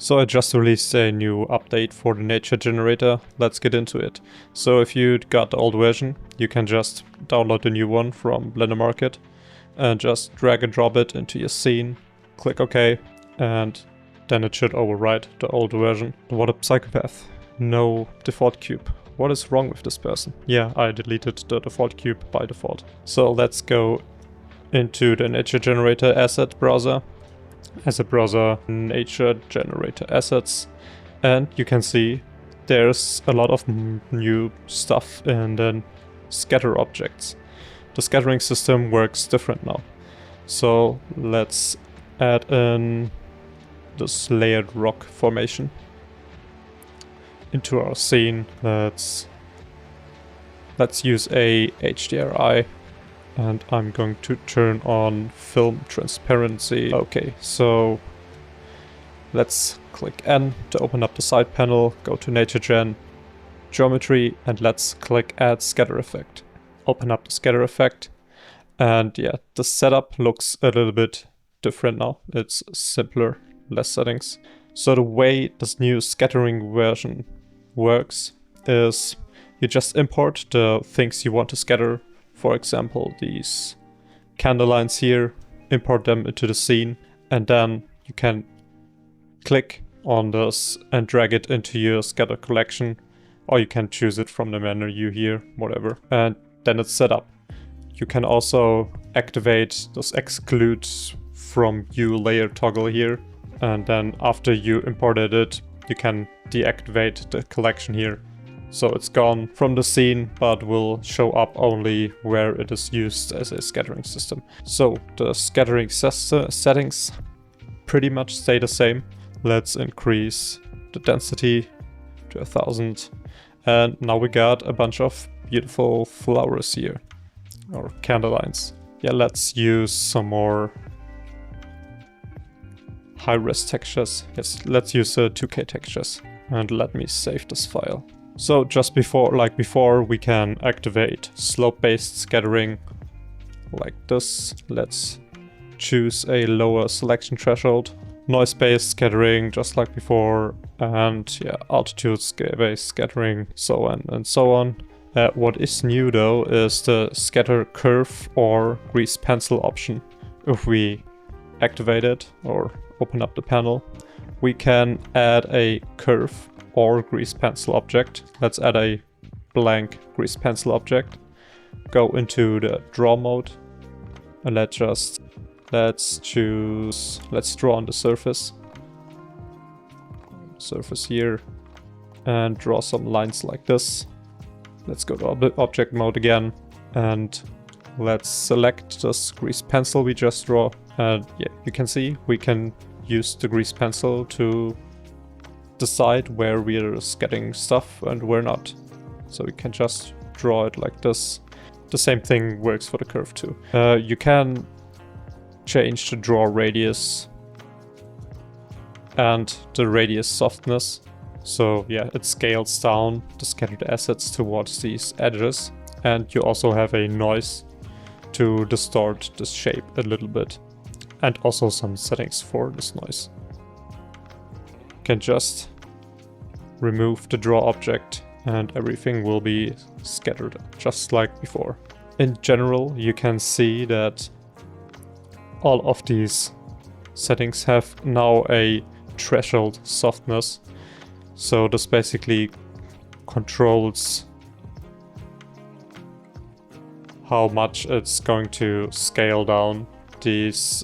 So I just released a new update for the nature generator. Let's get into it. So if you got the old version, you can just download the new one from Blender Market and just drag and drop it into your scene, click OK, and then it should overwrite the old version. What a psychopath. No default cube. What is wrong with this person? Yeah, I deleted the default cube by default. So let's go into the nature generator asset browser. Asset browser, nature generator assets, and you can see there's a lot of new stuff in the scatter objects. The scattering system works different now. So let's add in this layered rock formation into our scene. Let's use a HDRI. And I'm going to turn on film transparency. Okay, so let's click N to open up the side panel, go to Nature Gen, Geometry, and let's click Add Scatter Effect. Open up the scatter effect, and yeah, the setup looks a little bit different now. It's simpler, less settings. So the way this new scattering version works is you just import the things you want to scatter. For example, these candle lines here, import them into the scene, and then you can click on this and drag it into your scatter collection, or you can choose it from the menu here, whatever, and then it's set up. You can also activate this exclude from view layer toggle here, and then after you imported it, you can deactivate the collection here. So it's gone from the scene, but will show up only where it is used as a scattering system. So the scattering settings pretty much stay the same. Let's increase the density to 1000. And now we got a bunch of beautiful flowers here, or candle lines. Yeah, let's use some more high-res textures. Yes, let's use 2K textures. And let me save this file. So just like before, we can activate slope-based scattering like this. Let's choose a lower selection threshold. Noise-based scattering, just like before, and yeah, altitude-based scattering, so on and so on. What is new though is the scatter curve or grease pencil option. If we activate it or open up the panel, we can add a curve or grease pencil object. Let's add a blank grease pencil object. Go into the draw mode, and let's draw on the surface here, and draw some lines like this. Let's go to object mode again, and let's select this grease pencil we just draw. And yeah, you can see we can use the grease pencil to decide where we're scattering stuff and where not. So we can just draw it like this. The same thing works for the curve too. You can change the draw radius and the radius softness. So yeah, it scales down the scattered assets towards these edges. And you also have a noise to distort this shape a little bit. And also some settings for this noise. Can just remove the draw object and everything will be scattered just like before. In general, you can see that all of these settings have now a threshold softness. So this basically controls how much it's going to scale down these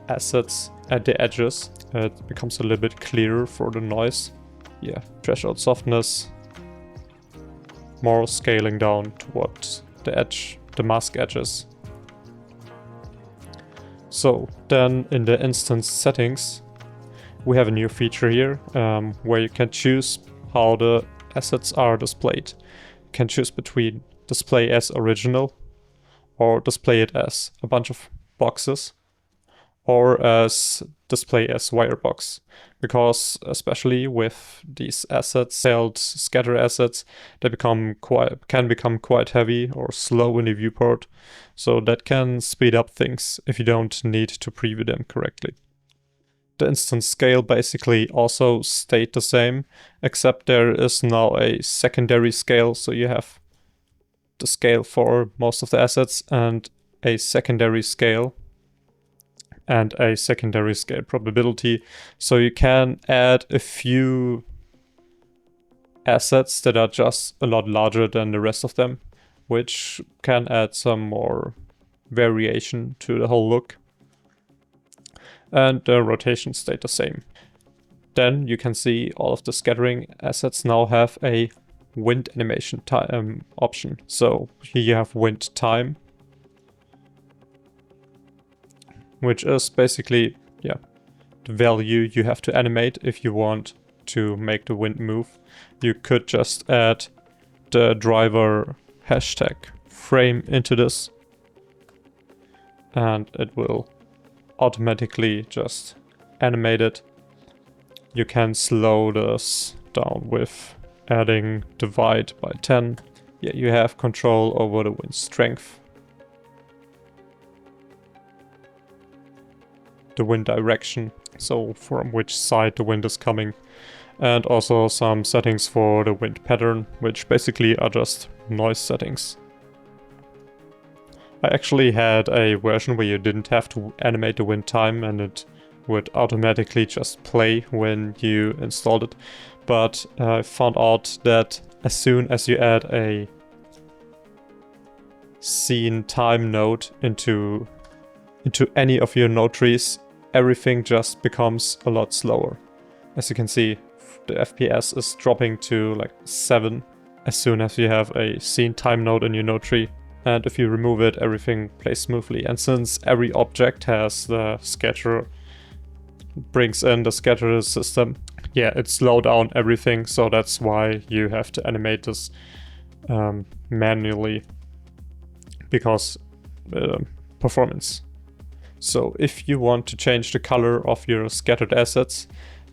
assets at the edges. It becomes a little bit clearer for the noise. Yeah, threshold softness, more scaling down towards the edge, the mask edges. So then in the instance settings, we have a new feature here where you can choose how the assets are displayed. You can choose between display as original or display it as a bunch of boxes or as display as wirebox, because especially with these assets, held scatter assets, they can become quite heavy or slow in the viewport, so that can speed up things if you don't need to preview them correctly. The instance scale basically also stayed the same, except there is now a secondary scale, so you have the scale for most of the assets and a secondary scale and a secondary scale probability. So you can add a few assets that are just a lot larger than the rest of them, which can add some more variation to the whole look. And the rotation stayed the same. Then you can see all of the scattering assets now have a wind animation time option. So here you have wind time, which is basically, yeah, the value you have to animate if you want to make the wind move. You could just add the driver hashtag frame into this, and it will automatically just animate it. You can slow this down with adding divide by 10. Yeah, you have control over the wind strength, the wind direction, so from which side the wind is coming, and also some settings for the wind pattern, which basically are just noise settings. I actually had a version where you didn't have to animate the wind time and it would automatically just play when you installed it, but I found out that as soon as you add a scene time node into any of your node trees, everything just becomes a lot slower. As you can see, the FPS is dropping to like 7 as soon as you have a scene time node in your node tree. And if you remove it, everything plays smoothly. And since every object has the scatter, brings in the scatter system, yeah, it slowed down everything. So that's why you have to animate this manually, because performance. So if you want to change the color of your scattered assets,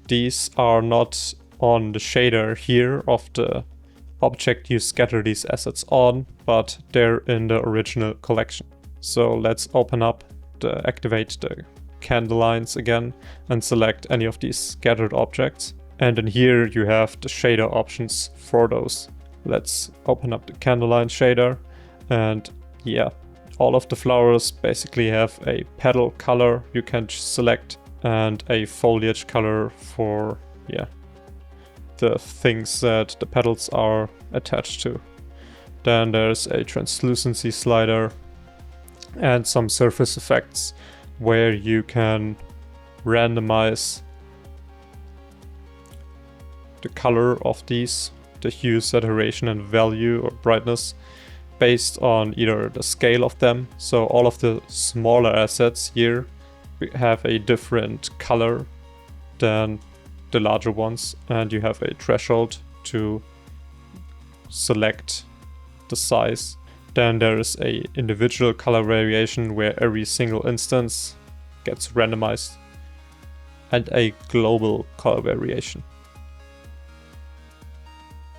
these are not on the shader here of the object you scatter these assets on, but they're in the original collection. So let's activate the candle lines again and select any of these scattered objects. And in here you have the shader options for those. Let's open up the candle line shader, and yeah, all of the flowers basically have a petal color you can select and a foliage color for, yeah, the things that the petals are attached to. Then there's a translucency slider and some surface effects where you can randomize the color of these, the hue, saturation and value or brightness, based on either the scale of them. So all of the smaller assets here have a different color than the larger ones, and you have a threshold to select the size. Then there is a individual color variation where every single instance gets randomized, and a global color variation,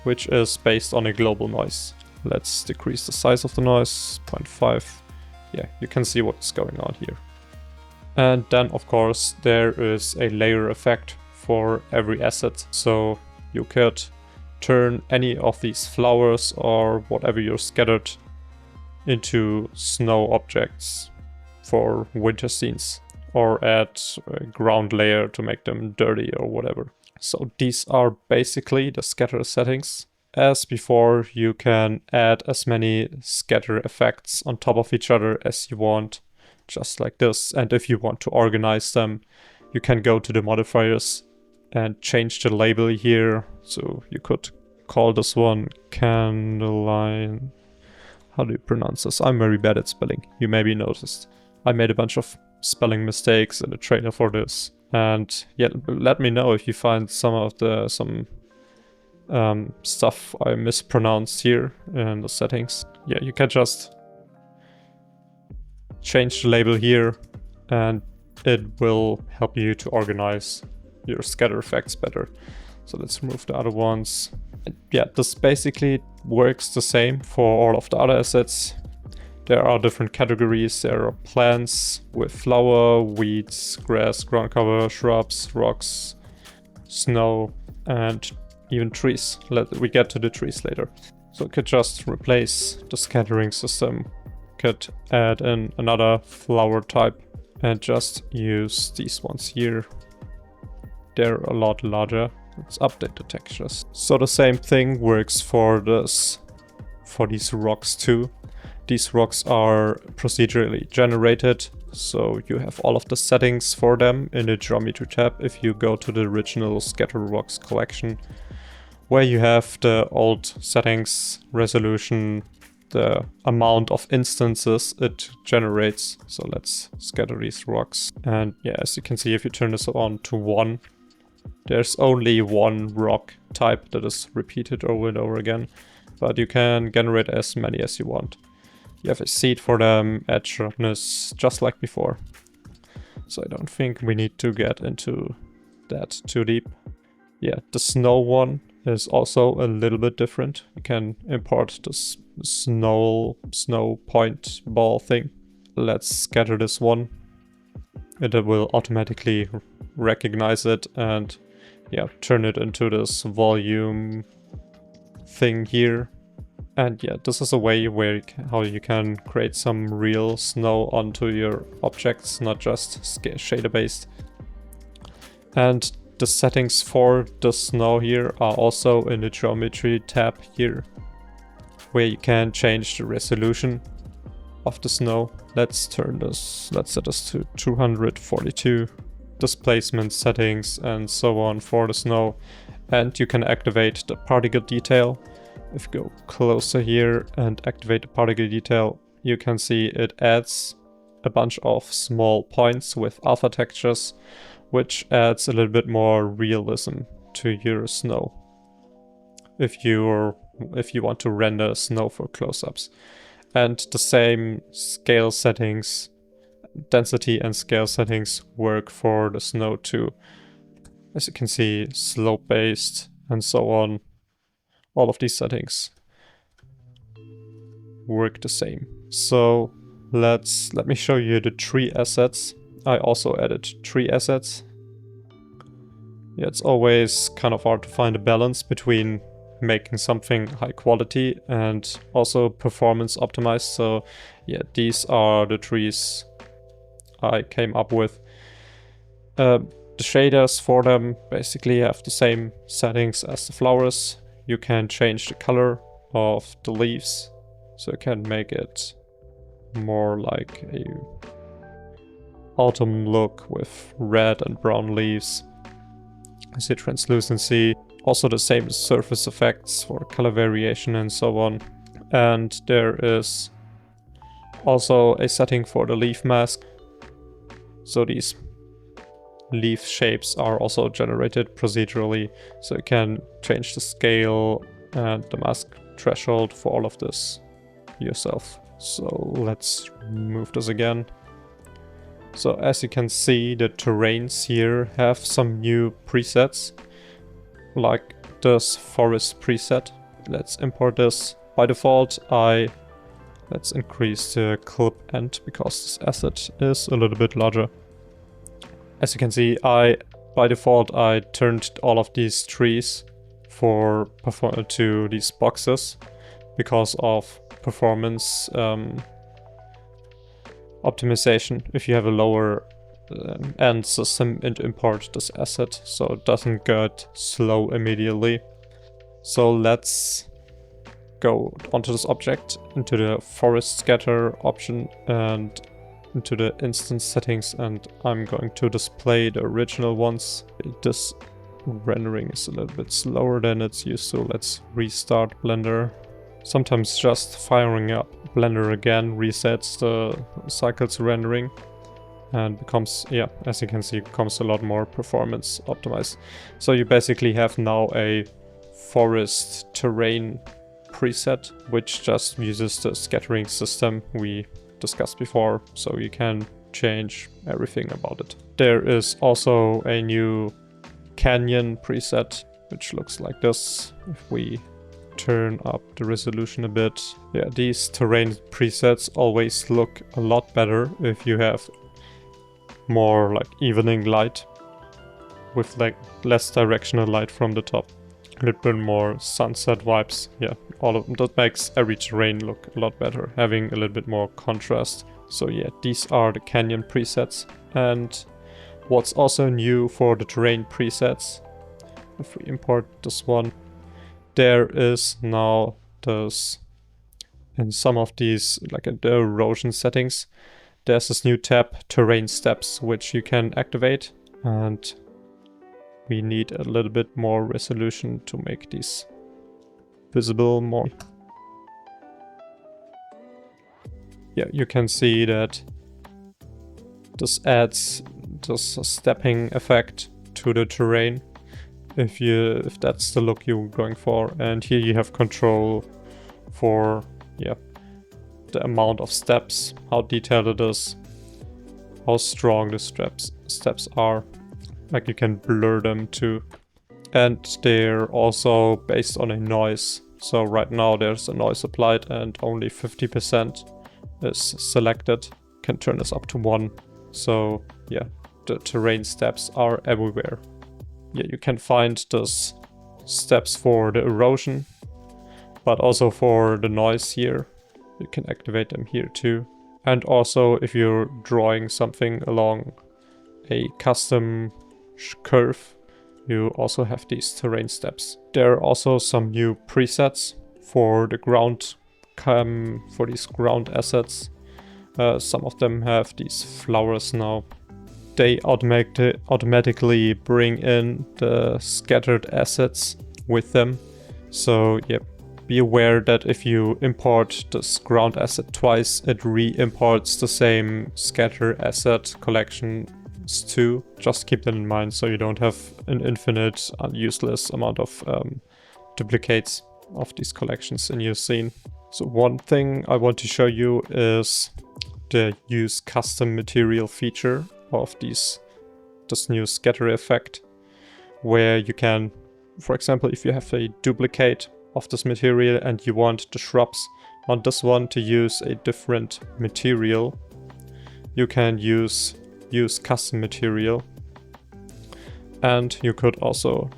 which is based on a global noise. Let's decrease the size of the noise, 0.5. Yeah, you can see what's going on here. And then of course there is a layer effect for every asset. So you could turn any of these flowers or whatever you're scattered into snow objects for winter scenes, or add a ground layer to make them dirty or whatever. So these are basically the scatter settings. As before, you can add as many scatter effects on top of each other as you want, just like this. And if you want to organize them, you can go to the modifiers and change the label here. So you could call this one Candleline. How do you pronounce this? I'm very bad at spelling. You maybe noticed. I made a bunch of spelling mistakes in the trailer for this. And yeah, let me know if you find some stuff I mispronounced here in the settings. Yeah, you can just change the label here and it will help you to organize your scatter effects better. So let's remove the other ones. And yeah, this basically works the same for all of the other assets. there are different categories. There are plants with flower, weeds, grass, ground cover, shrubs, rocks, snow, and even trees. We get to the trees later. So we could just replace the scattering system, could add in another flower type and just use these ones here. They're a lot larger. Let's update the textures. So the same thing works for these rocks too. These rocks are procedurally generated, so you have all of the settings for them in the geometry tab if you go to the original scatter rocks collection, where you have the old settings, resolution, the amount of instances it generates. So let's scatter these rocks. And yeah, as you can see, if you turn this on to 1, there's only one rock type that is repeated over and over again, but you can generate as many as you want. You have a seed for them, edge sharpness, just like before. So I don't think we need to get into that too deep. Yeah, the snow one is also a little bit different. You can import this snow point ball thing. Let's scatter this one. It will automatically recognize it and yeah, turn it into this volume thing here. And yeah, this is a way where how you can create some real snow onto your objects, not just shader based. And the settings for the snow here are also in the geometry tab here, where you can change the resolution of the snow. Let's set this to 242. Displacement settings and so on for the snow. And you can activate the particle detail. If you go closer here and activate the particle detail, you can see it adds a bunch of small points with alpha textures, which adds a little bit more realism to your snow if you want to render snow for close-ups. And the same scale settings, density and scale settings work for the snow too. As you can see, slope-based and so on. All of these settings work the same. So let me show you the tree assets. I also added tree assets. Yeah, it's always kind of hard to find a balance between making something high quality and also performance optimized. So yeah, these are the trees I came up with. The shaders for them basically have the same settings as the flowers. You can change the color of the leaves, so you can make it more like a autumn look with red and brown leaves. I see translucency, also the same surface effects for color variation and so on. And there is also a setting for the leaf mask. So these leaf shapes are also generated procedurally, so you can change the scale and the mask threshold for all of this yourself. So let's move this again. So as you can see, the terrains here have some new presets, like this forest preset. Let's import this. By default, let's increase the clip end because this asset is a little bit larger. As you can see, by default I turned all of these trees to these boxes because of performance optimization. If you have a lower end system and import this asset so it doesn't get slow immediately. So let's go onto this object, into the forest scatter option and into the instance settings, and I'm going to display the original ones. This rendering is a little bit slower than it's used to. Let's restart Blender. Sometimes just firing up Blender again resets the cycles rendering and becomes, yeah, as you can see, becomes a lot more performance optimized. So you basically have now a forest terrain preset, which just uses the scattering system we discussed before, so you can change everything about it. There is also a new canyon preset, which looks like this. If we turn up the resolution a bit. Yeah, these terrain presets always look a lot better if you have more like evening light with like less directional light from the top. A little bit more sunset vibes. Yeah, all of that makes every terrain look a lot better, having a little bit more contrast. So yeah, these are the canyon presets. And what's also new for the terrain presets, if we import this one, there is now this, in some of these, like in the erosion settings, there's this new tab, terrain steps, which you can activate, and we need a little bit more resolution to make these visible more. Yeah, you can see that this adds this stepping effect to the terrain if that's the look you're going for. And here you have control for the amount of steps, how detailed it is, how strong the steps are. Like you can blur them too. And they're also based on a noise. So right now there's a noise applied and only 50% is selected. Can turn this up to 1. So yeah, the terrain steps are everywhere. Yeah, you can find those steps for the erosion, but also for the noise here. You can activate them here too. And also if you're drawing something along a custom curve, you also have these terrain steps. There are also some new presets for the ground, for these ground assets. Some of them have these flowers now. They automatically bring in the scattered assets with them. So yeah, be aware that if you import this ground asset twice, it re-imports the same scatter asset collection too. Just keep that in mind so you don't have an infinite useless amount of duplicates of these collections in your scene. So one thing I want to show you is the use custom material feature of this new scatter effect, where you can, for example, if you have a duplicate of this material and you want the shrubs on this one to use a different material, you can use custom material. And you could also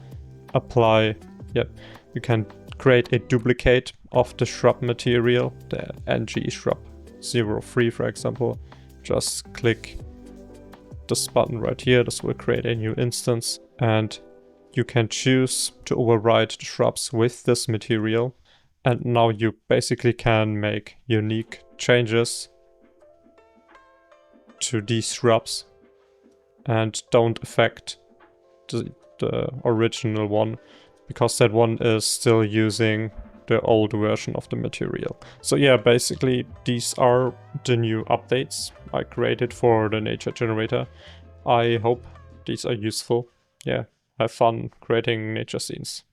apply, you can create a duplicate of the shrub material, the NG shrub 03 for example. Just click this button right here. This will create a new instance, and you can choose to override the shrubs with this material. And now you basically can make unique changes to these shrubs and don't affect the original one, because that one is still using the old version of the material. So yeah, basically these are the new updates I created for the nature generator. I hope these are useful. Yeah, have fun creating nature scenes.